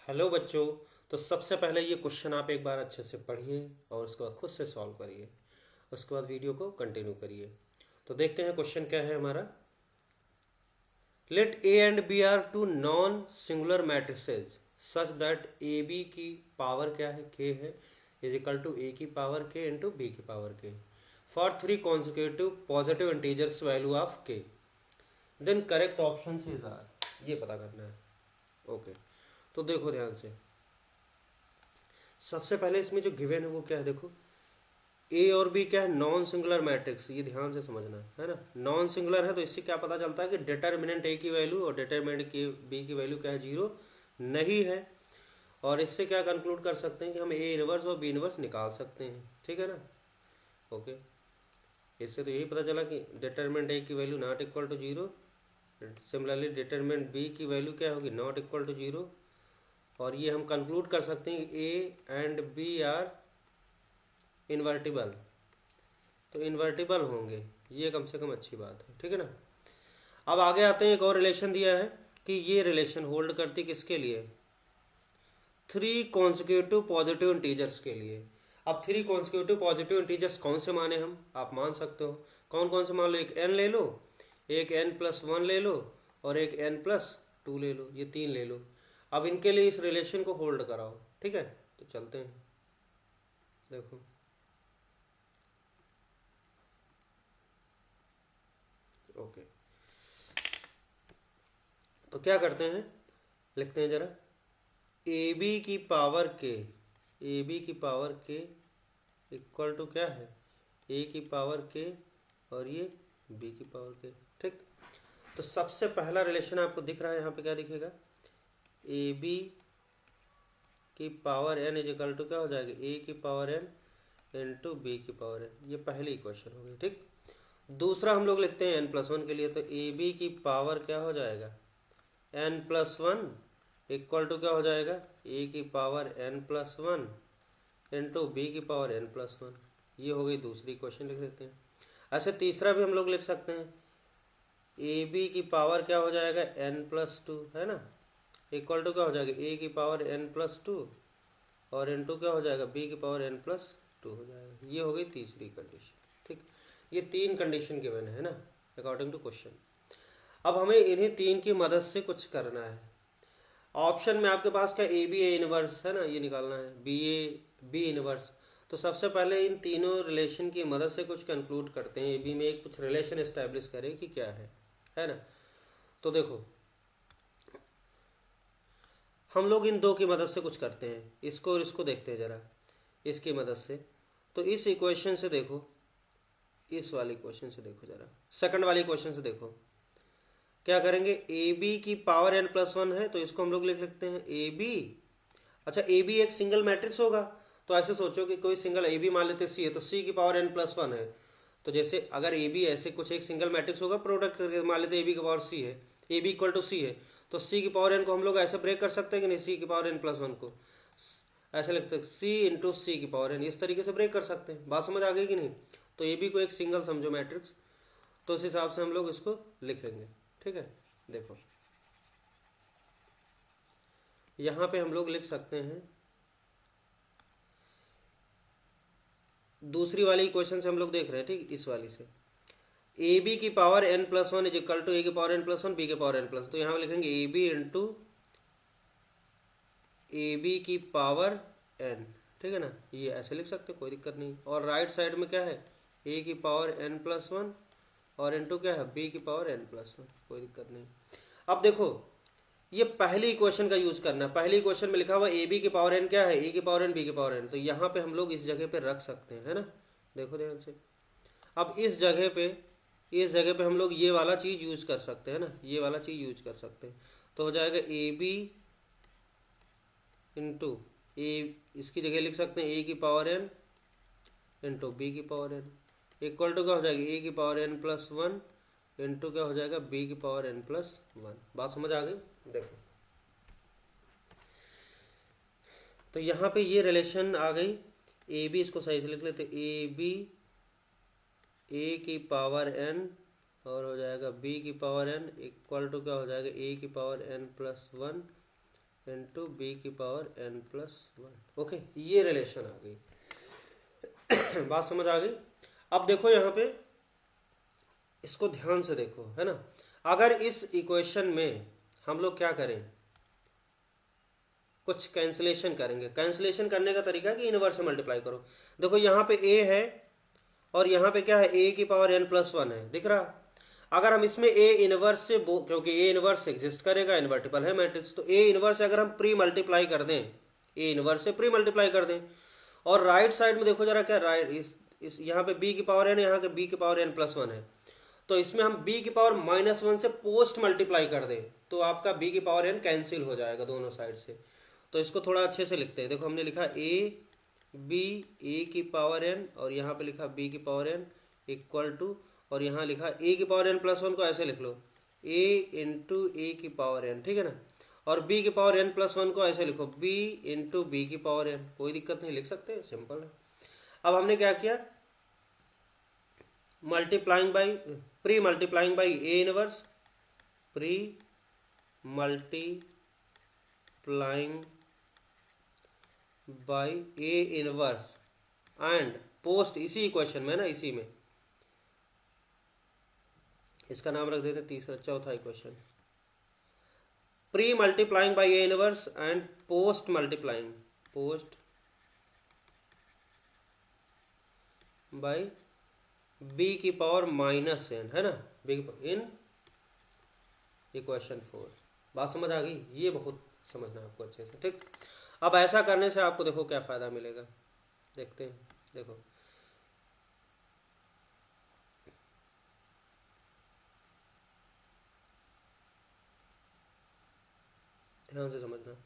Hello बच्चों। तो सबसे पहले ये क्वेश्चन आप एक बार अच्छे से पढ़िए और उसके बाद खुद से सॉल्व करिए। उसके बाद वीडियो को कंटिन्यू करिए। तो देखते हैं क्वेश्चन क्या है हमारा। Let A and B are two non singular matrices such that A B की पावर क्या है, के है, इज इक्वल टू ए की पावर के इंटू बी की power K for three consecutive positive integers value of K, then correct option is are, ये पता करना है। ओके, तो देखो ध्यान से। सबसे पहले इसमें जो गिवन है वो क्या है, देखो ए और बी क्या है, नॉन सिंगुलर मैट्रिक्स, ये ध्यान से समझना है ना। नॉन सिंगुलर है तो इससे क्या पता चलता है कि डिटर्मिनेंट ए की वैल्यू और डिटर्मिनेंट की बी की वैल्यू क्या है, जीरो नहीं है। और इससे क्या कंक्लूड कर सकते हैं कि हम ए इनवर्स और बी इनवर्स निकाल सकते हैं, ठीक है ना। ओके, इससे तो यही पता चला कि डिटर्मिनेंट ए की value not equal to zero, similarly determinant B की वैल्यू क्या होगी, नॉट इक्वल टू जीरो। और ये हम कंक्लूड कर सकते हैं कि A and B are invertible, तो इन्वर्टिबल होंगे, ये कम से कम अच्छी बात है, ठीक है ना। अब आगे आते हैं, एक और रिलेशन दिया है कि ये रिलेशन होल्ड करती किसके लिए, थ्री कॉन्सिक्यूटिव पॉजिटिव इंटीजर्स के लिए। अब थ्री कॉन्सिक्यूटिव पॉजिटिव इंटीजर्स कौन से माने हम, आप मान सकते हो। कौन कौन से मान लो, एक एन ले लो, एक एन प्लस वन ले लो और एक एन प्लस टू ले लो, ये तीन ले लो। अब इनके लिए इस रिलेशन को होल्ड कराओ, ठीक है। तो चलते हैं, देखो ओके। तो क्या करते हैं, लिखते हैं जरा, ए बी की पावर के, ए बी की पावर के इक्वल टू क्या है, ए की पावर के और ये बी की पावर के, ठीक। तो सबसे पहला रिलेशन आपको दिख रहा है यहाँ पे, क्या दिखेगा, ए बी की power N is equal to क्या हो जाएगा, ए की पावर एन इंटू बी की पावर एन, ये पहली इक्वेशन हो गई, ठीक। दूसरा हम लोग लिखते हैं एन प्लस वन के लिए, तो ए बी की पावर क्या हो जाएगा, N plus one equal to क्या हो जाएगा, ए की power N plus one into B की पावर एन प्लस वन, ये हो गई दूसरी इक्वेशन, लिख देते हैं। ऐसे तीसरा भी हम लोग लिख सकते हैं, ए बी की पावर क्या हो जाएगा, एन प्लस टू, है ना, इक्वल टू क्या हो जाएगा, ए की पावर एन प्लस टू और इंटू क्या हो जाएगा, बी की पावर एन प्लस टू हो जाएगा। ये हो गई तीसरी कंडीशन, ठीक। ये तीन कंडीशन गिवन है ना, अकॉर्डिंग टू क्वेश्चन। अब हमें इन्हीं तीन की मदद से कुछ करना है। ऑप्शन में आपके पास क्या, ए बी ए इनवर्स है ना, ये निकालना है, बी ए बी इनवर्स। तो सबसे पहले इन तीनों रिलेशन की मदद से कुछ कंक्लूड करते हैं, ए बी में एक कुछ रिलेशन एस्टेब्लिश करें कि क्या है ना। तो देखो हम लोग इन दो की मदद से कुछ करते हैं, इसको और इसको देखते हैं जरा, इसकी मदद से। तो इस इक्वेशन से देखो, इस वाली क्वेश्चन से देखो जरा, सेकंड वाली क्वेश्चन से देखो, क्या करेंगे, ए बी की पावर एन प्लस वन है तो इसको हम लोग लिख सकते हैं ए बी। अच्छा, ए बी एक सिंगल मैट्रिक्स होगा, तो ऐसे सोचो कि कोई सिंगल ए बी मान लेते सी है, तो सी की पावर एन प्लस वन है। तो जैसे अगर ए बी ऐसे कुछ एक सिंगल मैट्रिक्स होगा, प्रोडक्ट करके मान लेते ए बी की पावर सी है, ए बी इक्वल टू सी है, तो सी की पावर एन को हम लोग ऐसे ब्रेक कर सकते हैं कि नहीं, सी की पावर एन प्लस वन को ऐसे लिखते हैं सी इंटू सी की पावर एन, इस तरीके से ब्रेक कर सकते हैं। बात समझ आ गई कि नहीं। तो ए बी को एक सिंगल समझो मैट्रिक्स, तो इस हिसाब से हम लोग इसको लिखेंगे, ठीक है। देखो यहां पे हम लोग लिख सकते हैं, दूसरी वाली इक्वेशन से हम लोग देख रहे हैं, ठीक, इस वाली से, ए बी की power N plus one is equal to A की power N plus one B के पावर एन प्लस, तो यहां लिखेंगे A B into A B की पावर एन, ठीक है ना, ये ऐसे लिख सकते हैं, कोई दिक्कत नहीं। और राइट साइड में क्या है, ए की पावर एन प्लस वन और इंटू क्या है, बी की पावर एन प्लस वन, कोई दिक्कत नहीं। अब देखो ये पहली इक्वेशन का यूज करना है, पहली इक्वेशन में लिखा हुआ ए बी की पावर एन क्या है, ए की पावर एन बी की पावर एन, तो यहाँ पे हम लोग इस जगह पे रख सकते हैं, है ना। देखो ध्यान से, अब इस जगह पे हम लोग ये वाला चीज यूज कर सकते हैं ना, ये वाला चीज यूज कर सकते हैं। तो हो जाएगा ए बी इंटू ए, इसकी जगह लिख सकते हैं ए की पावर एन इंटू बी की पावर एन, इक्वल टू क्या हो जाएगा, ए की power N plus one into क्या हो जाएगा, बी की पावर एन प्लस वन। बात समझ आ गई। देखो तो यहाँ पे ये रिलेशन आ गई, ए बी, इसको सही से लिख लेते, ए बी ए की पावर एन और हो जाएगा बी की पावर एन इक्वल टू क्या हो जाएगा, ए की power N plus one into B की power n plus one. Okay, ये रिलेशन आ गई। बात समझ आ गई। अब देखो यहाँ पे इसको ध्यान से देखो, है ना। अगर इस इक्वेशन में हम लोग क्या करें, कुछ कैंसिलेशन करेंगे। कैंसिलेशन करने का तरीका है कि इनवर्स से मल्टीप्लाई करो। देखो यहाँ पे a है और यहाँ पे क्या है, a की पावर n प्लस वन है, दिख रहा। अगर हम इसमें a इनवर्स से क्योंकि a इनवर्स एग्जिस्ट करेगा, इन्वर्टिबल है मैट्रिक्स, तो a इनवर्स अगर हम प्री मल्टीप्लाई कर दें, a इनवर्स से प्री मल्टीप्लाई कर दें, और राइट साइड में देखो जरा क्या, राइट इस यहाँ पे b की पावर n, यहाँ के b की पावर n प्लस वन है, तो इसमें हम b की पावर माइनस वन से पोस्ट मल्टीप्लाई कर दें तो आपका b की पावर n कैंसिल हो जाएगा दोनों साइड से। तो इसको थोड़ा अच्छे से लिखते हैं। देखो हमने लिखा a की पावर n और यहाँ पे लिखा b की पावर n इक्वल टू, और यहाँ लिखा a की पावर n प्लस वन को ऐसे लिख लो a इंटू ए की पावर n, ठीक है ना। और b की पावर n प्लस वन को ऐसे लिखो b इंटू बी की पावर n, कोई दिक्कत नहीं, लिख सकते हैं, सिंपल है। अब हमने क्या किया, multiplying by, pre multiplying by A inverse, pre multiplying by A inverse and post, इसी इक्वेशन में ना, इसी में इसका नाम रख देते तीसरा, चौथा equation, pre multiplying by A inverse and post multiplying, post by b की पावर माइनस n, है ना, b इन इक्वेशन 4। बात समझ आ गई। ये बहुत समझना आपको अच्छे से, ठीक। अब ऐसा करने से आपको देखो क्या फायदा मिलेगा, देखते हैं। देखो ध्यान से समझना।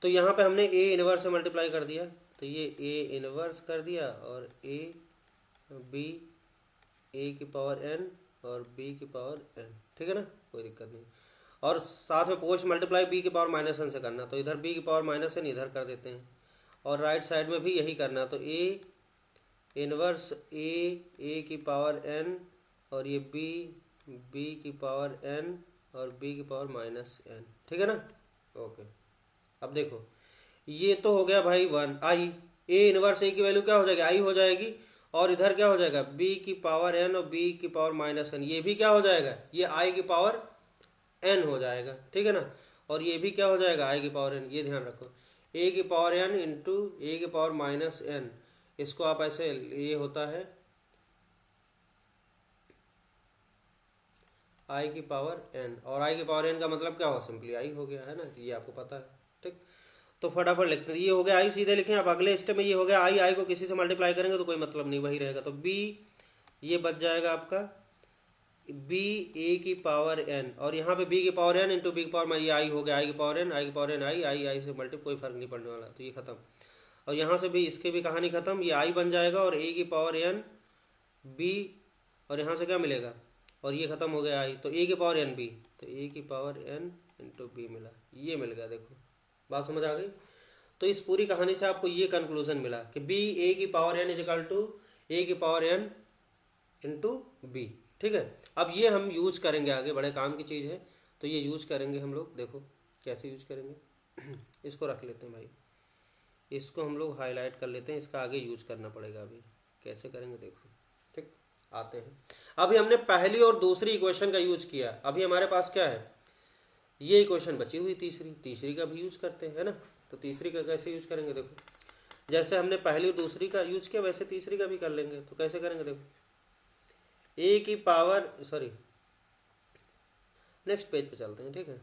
तो यहाँ पे हमने a इनवर्स से मल्टीप्लाई कर दिया, तो ये a इनवर्स कर दिया और a b a की पावर n और b की पावर n, ठीक है ना, कोई दिक्कत नहीं। और साथ में पोस्ट मल्टीप्लाई b की पावर माइनस n से करना, तो इधर b की पावर माइनस n इधर कर देते हैं, और राइट साइड में भी यही करना, तो a इनवर्स a की पावर n और ये b की पावर n और b की पावर माइनस n, ठीक है ना। ओके, अब देखो ये तो हो गया भाई one, I a inverse a की वैल्यू क्या हो जाएगी, आई हो जाएगी, और इधर क्या हो जाएगा, b की पावर n और b की पावर माइनस n, ये भी क्या हो जाएगा, ये i की पावर n हो जाएगा, ठीक है ना। और ये भी क्या हो जाएगा, i की पावर n, ये ध्यान रखो, a की पावर n इंटू ए की पावर माइनस n, इसको आप ऐसे, ये होता है i की पावर n, और i की पावर n का मतलब क्या हो, सिंपली i हो गया, है ना, ये आपको पता है, ठीक। तो फटाफट लिखते हैं, ये हो गया आई, सीधे लिखें। अब अगले स्टेप में ये हो गया आई को किसी से मल्टीप्लाई करेंगे तो कोई मतलब नहीं, वही रहेगा, तो b ये बच जाएगा आपका b a की पावर n, और यहाँ पे b की पावर n इंटू बी की पावर, ये आई हो गया, आई की पावर n, आई की पावर n, आई से मल्टीप्लाई, कोई फर्क नहीं पड़ने वाला, तो ये खत्म। और यहाँ से भी इसके भी कहानी खत्म, ये आई बन जाएगा और a की पावर n b, और यहाँ से क्या मिलेगा, और ये खत्म हो गया आई, तो a की पावर n b, तो a की पावर n इंटू बी मिला, ये मिल गया। देखो बात समझ आ गई। तो इस पूरी कहानी से आपको ये कंक्लूजन मिला कि b a की power n equal to a की पावर n इंटू बी, ठीक है। अब ये हम यूज करेंगे आगे, बड़े काम की चीज़ है, तो ये यूज करेंगे हम लोग। देखो कैसे यूज करेंगे, इसको रख लेते हैं भाई, इसको हम लोग हाईलाइट कर लेते हैं, इसका आगे यूज करना पड़ेगा। अभी कैसे करेंगे देखो, ठीक, आते हैं। अभी हमने पहली और दूसरी इक्वेशन का यूज किया, अभी हमारे पास क्या है, ये इक्वेशन बची हुई तीसरी का भी यूज करते हैं, है ना। तो तीसरी का कैसे यूज करेंगे, देखो जैसे हमने पहली और दूसरी का यूज किया वैसे तीसरी का भी कर लेंगे। तो कैसे करेंगे, देखो ए की पावर, सॉरी नेक्स्ट पेज पे चलते हैं, ठीक है,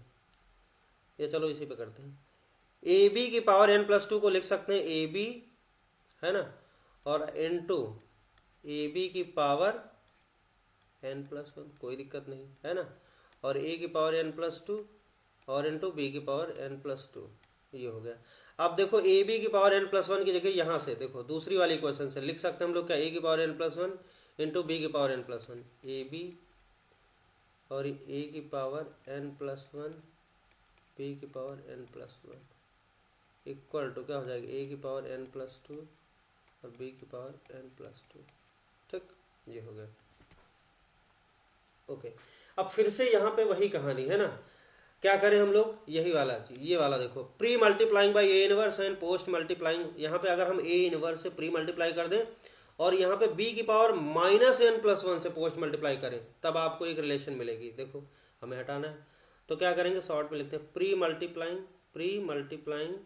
ये चलो इसी पे करते हैं। ए बी की पावर n प्लस टू को लिख सकते हैं ए बी, है ना, और इंटू ए बी की पावर n प्लस वन, कोई दिक्कत नहीं, है ना, और a की पावर n प्लस टू और इंटू बी की पावर n प्लस टू, ये हो गया। अब देखो ए बी की पावर n प्लस वन की जगह यहाँ से देखो दूसरी वाली इक्वेशन से लिख सकते हैं हम लोग क्या, a की power n plus one into B की power n plus one, A B और a की power n plus one B की power n plus one equal to क्या हो जाएगा, a की पावर n प्लस टू और b की पावर n प्लस टू, ठीक, ये हो गया। ओके, अब फिर से यहाँ पे वही कहानी है ना, क्या करें हम लोग, यही वाला चीज, ये वाला देखो, pre multiplying by A inverse and post multiplying. यहाँ पे अगर हम ए इनवर्स से प्री मल्टीप्लाई कर दें और यहाँ पे बी की पावर -n+1 से पोस्ट मल्टीप्लाई करें, तब आपको एक रिलेशन मिलेगी। देखो हमें हटाना है, तो क्या करेंगे, शॉर्ट में लिखते हैं pre multiplying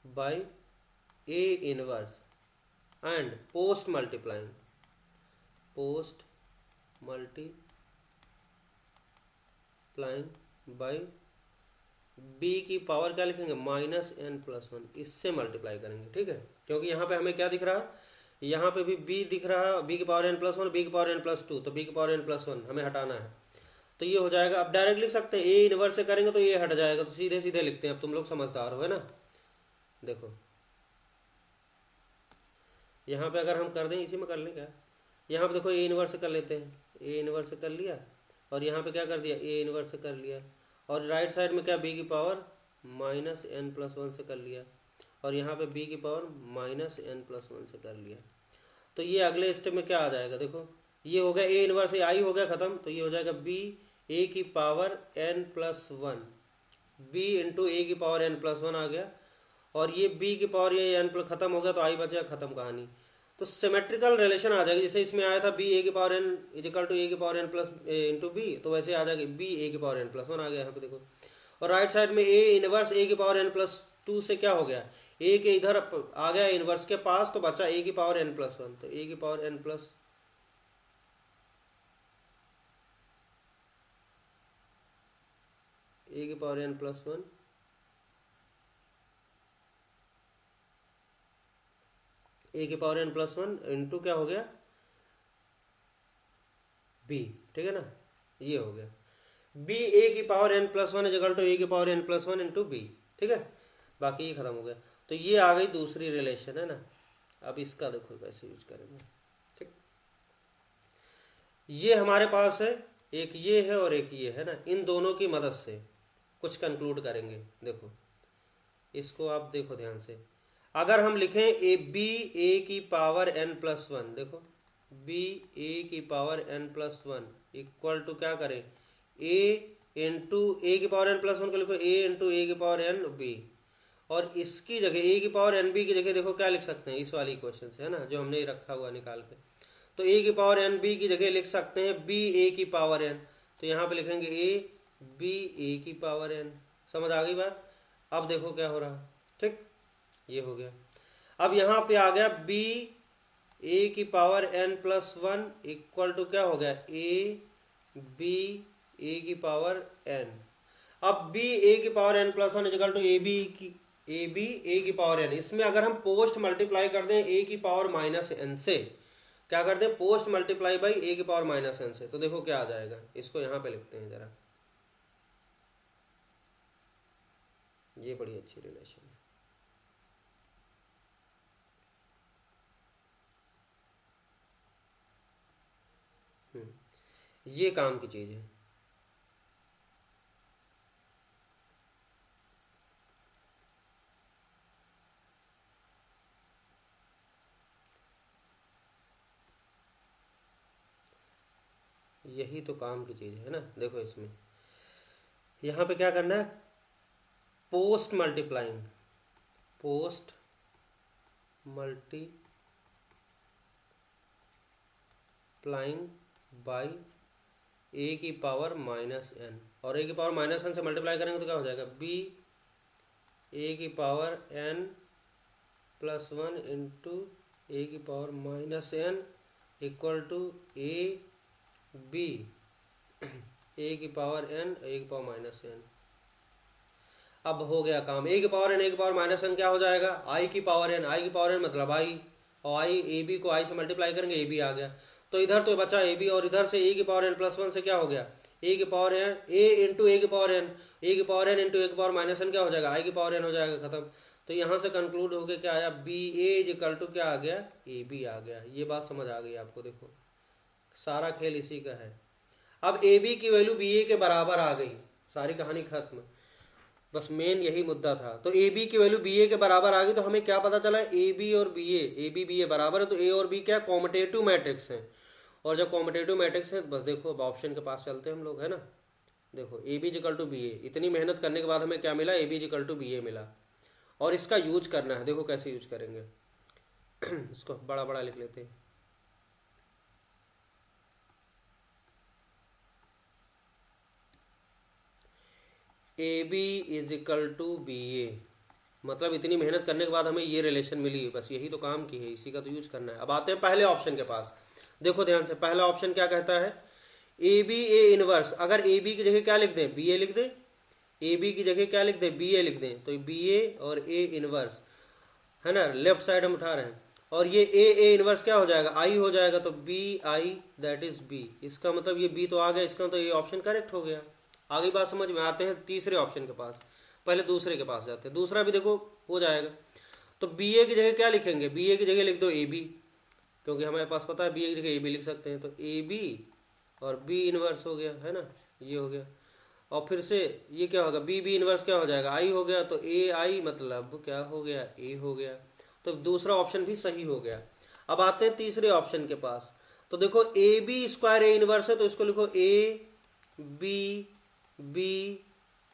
by A inverse and post multiplying by B की पावर क्या लिखेंगे, -n+1, इससे मल्टीप्लाई करेंगे। ठीक है, क्योंकि यहाँ पे हमें क्या दिख रहा है, यहाँ पे भी b दिख रहा है, b की पावर n+1, b की पावर n+2, तो b की पावर n+1 हमें हटाना है, तो ये हो जाएगा। अब डायरेक्ट लिख सकते हैं, ए इनवर्स से करेंगे तो ये हट जाएगा, तो सीधे सीधे लिखते हैं। अब तुम लोग समझदार हो, है ना। देखो यहाँ पे अगर हम कर दें, इसी में कर लें क्या, यहाँ पे देखो ए इनवर्स से कर लेते हैं, ए इनवर्स से कर लिया, और यहाँ पे क्या कर दिया, ए इनवर्स से कर लिया, और राइट साइड में क्या, बी की पावर -n+1 से कर लिया, और यहाँ पे b की पावर -n+1 से कर लिया। तो ये अगले स्टेप में क्या आ जाएगा, देखो ये हो गया ए इनवर्स, आई हो गया खत्म, तो ये हो जाएगा b a की पावर n+1, b इंटू ए की पावर n+1 आ गया, और ये b की पावर ये n खत्म हो गया, तो आई बचा, खत्म कहानी। तो सिमेट्रिकल रिलेशन आ जाएगी, जैसे इसमें आया था b a की power n equal to a की power n plus into B, तो वैसे आ जाएगी b a की पावर n+1 आ गया यहाँ पे देखो। और राइट साइड में a इनवर्स a की पावर n+2 से क्या हो गया, a के इधर आ गया इनवर्स के पास, तो बचा a की पावर n+1, तो a की पावर n प्लस a की पावर n+1 a की पावर n+1 इंटू क्या हो गया, b। ठीक है ना, ये हो गया b a की power n+1 equal to a की पावर n+1 इंटू b। ठीक है, बाकी ये खत्म हो गया। तो ये आ गई दूसरी रिलेशन, है ना। अब इसका देखो कैसे यूज करेंगे। ठीक, ये हमारे पास है, एक ये है और एक ये है ना, इन दोनों की मदद से कुछ कंक्लूड करेंगे। देखो इसको आप देखो ध्यान से, अगर हम लिखें ए बी ए की पावर n+1, देखो b a की पावर n+1 इक्वल टू क्या करें, a इंटू ए की पावर n+1 को लिखो a इंटू ए की पावर n b, और इसकी जगह a की पावर n b की जगह देखो क्या लिख सकते हैं, इस वाली क्वेश्चन से, है ना, जो हमने रखा हुआ निकाल के। तो a की पावर n b की जगह लिख सकते हैं b a की पावर n, तो यहाँ पे लिखेंगे a b a की पावर n। समझ आ गई बात। अब देखो क्या हो रहा, ठीक, ये हो गया। अब यहाँ पे आ गया b a की पावर n+1 इक्वल टू क्या हो गया, a b a की पावर n। अब b a की power n+1 equal to a b a की पावर n, इसमें अगर हम पोस्ट मल्टीप्लाई कर दें a की पावर -n से, क्या कर दें, पोस्ट मल्टीप्लाई बाई a की पावर -n से, तो देखो क्या आ जाएगा। इसको यहाँ पे लिखते हैं जरा, ये बड़ी अच्छी रिलेशन है। ये काम की चीज है। यही तो काम की चीज है ना। देखो इसमें यहाँ पे क्या करना है, पोस्ट मल्टीप्लाइंग बाई a की पावर -n, और a की पावर -n से मल्टीप्लाई करेंगे तो क्या हो जाएगा, b a की पावर n+1 इंटू a की power -n equal to a b a की पावर n a की पावर -n। अब हो गया काम, a की पावर n a की पावर -n क्या हो जाएगा, i की पावर n मतलब i, और i a b को i से मल्टीप्लाई करेंगे a b आ गया। तो इधर तो बचा a b, और इधर से a की पावर n+1 से क्या हो गया, a की power n a into a की पावर n, a की पावर n इंटू a की पावर -n क्या हो जाएगा, i की पावर n हो जाएगा, खत्म। तो यहाँ से कंक्लूड हो गया क्या आया, b a इक्वल टू क्या आ गया, a b आ गया। ये बात समझ आ गई आपको। देखो सारा खेल इसी का है। अब a b की वैल्यू b a के बराबर आ गई, सारी कहानी खत्म। बस मेन यही मुद्दा था। तो ए बी की वैल्यू बी ए के बराबर आ गई, तो हमें क्या पता चला, ए बी और बी ए बराबर है, तो ए और बी क्या कॉम्यूटेटिव मैट्रिक्स हैं, और जब कॉम्पिटेटिव मैट्रिक्स है बस देखो अब ऑप्शन के पास चलते हैं हम लोग, है ना। देखो A B equal to B A, इतनी मेहनत करने के बाद हमें क्या मिला, A B equal to B A मिला, और इसका यूज करना है। देखो कैसे यूज करेंगे इसको बड़ा बड़ा लिख लेते हैं। A B is equal to B A, मतलब इतनी मेहनत करने के बाद हमें ये रिलेशन मिली, बस यही तो काम की है, इसी का तो यूज करना है। अब आते हैं पहले ऑप्शन के पास। देखो ध्यान से, पहला ऑप्शन क्या कहता है, ए बी ए इनवर्स। अगर ए बी की जगह क्या लिख दें, बी ए लिख दें, ए बी की जगह क्या लिख दें, बी ए लिख दें, तो बी ए और ए इनवर्स, है ना, लेफ्ट साइड हम उठा रहे हैं, और ये ए इनवर्स क्या हो जाएगा, आई हो जाएगा, तो B I that is B. इसका मतलब ये बी तो आ गया, इसका मतलब ये ऑप्शन करेक्ट हो गया। आगे बात समझ में। आते हैं तीसरे ऑप्शन के पास, पहले दूसरे के पास जाते हैं। दूसरा भी देखो हो जाएगा, तो बी ए की जगह क्या लिखेंगे, बी ए की जगह लिख दो ए बी, क्योंकि हमारे पास पता है बी ए की जगह ए बी लिख सकते हैं, तो ए बी और बी इनवर्स हो गया, है ना, ये हो गया। और फिर से ये क्या होगा, बी बी इनवर्स क्या हो जाएगा, आई हो गया, तो ए आई मतलब क्या हो गया, ए हो गया। तो दूसरा ऑप्शन भी सही हो गया। अब आते हैं तीसरे ऑप्शन के पास। तो देखो A B square A inverse है, तो इसको लिखो A B B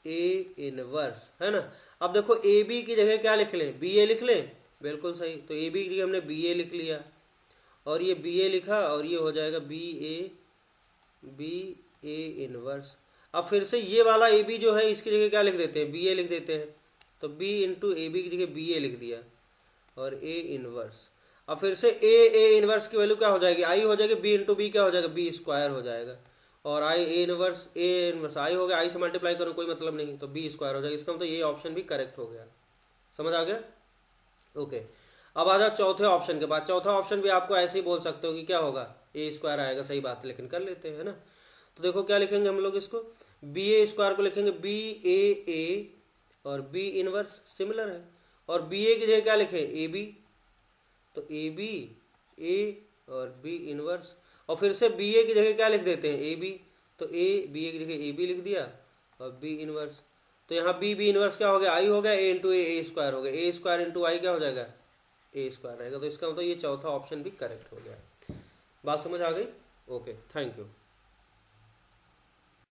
A inverse, है ना। अब देखो ए बी की जगह क्या लिख लें, बी ए लिख लें, बिल्कुल सही। तो ए बी की जगह हमने बी ए लिख लिया, और ये बी ए लिखा, और ये हो जाएगा बी ए इनवर्स। अब फिर से ये वाला ए बी जो है इसकी जगह क्या लिख देते हैं, बी ए लिख देते हैं, तो बी इंटू ए बी की जगह बी ए लिख दिया, और ए इनवर्स। अब फिर से ए इनवर्स की वैल्यू क्या हो जाएगी, आई हो जाएगी, बी इंटू बी क्या हो जाएगा, बी स्क्वायर हो जाएगा, और आई ए इनवर्स आई हो गया, आई से मल्टीप्लाई करो कोई मतलब नहीं, तो बी स्क्वायर हो जाएगा। इसका मतलब ये ऑप्शन भी करेक्ट हो गया। समझ आ गया, ओके। अब आ जाओ चौथे ऑप्शन के बाद। चौथा ऑप्शन भी आपको ऐसे ही बोल सकते हो कि क्या होगा, ए स्क्वायर आएगा, सही बात है, लेकिन कर लेते हैं, है ना। तो देखो क्या लिखेंगे हम लोग, इसको बी ए स्क्वायर को लिखेंगे बी ए और बी इनवर्स सिमिलर है, और बी ए की जगह क्या लिखें, ए बी, तो ए बी ए और बी इनवर्स। और फिर से बी ए की जगह क्या लिख देते हैं, ए बी, तो ए बी ए की जगह ए बी लिख दिया, और बी इनवर्स। तो यहाँ बी इनवर्स क्या हो गया, आई हो गया, ए इंटू ए स्क्वायर हो गया, ए स्क्वायर इंटू आई क्या हो जाएगा, ए स्क्वायर रहेगा। तो इसका मतलब ये चौथा ऑप्शन भी करेक्ट हो गया। बात समझ आ गई, ओके, थैंक यू।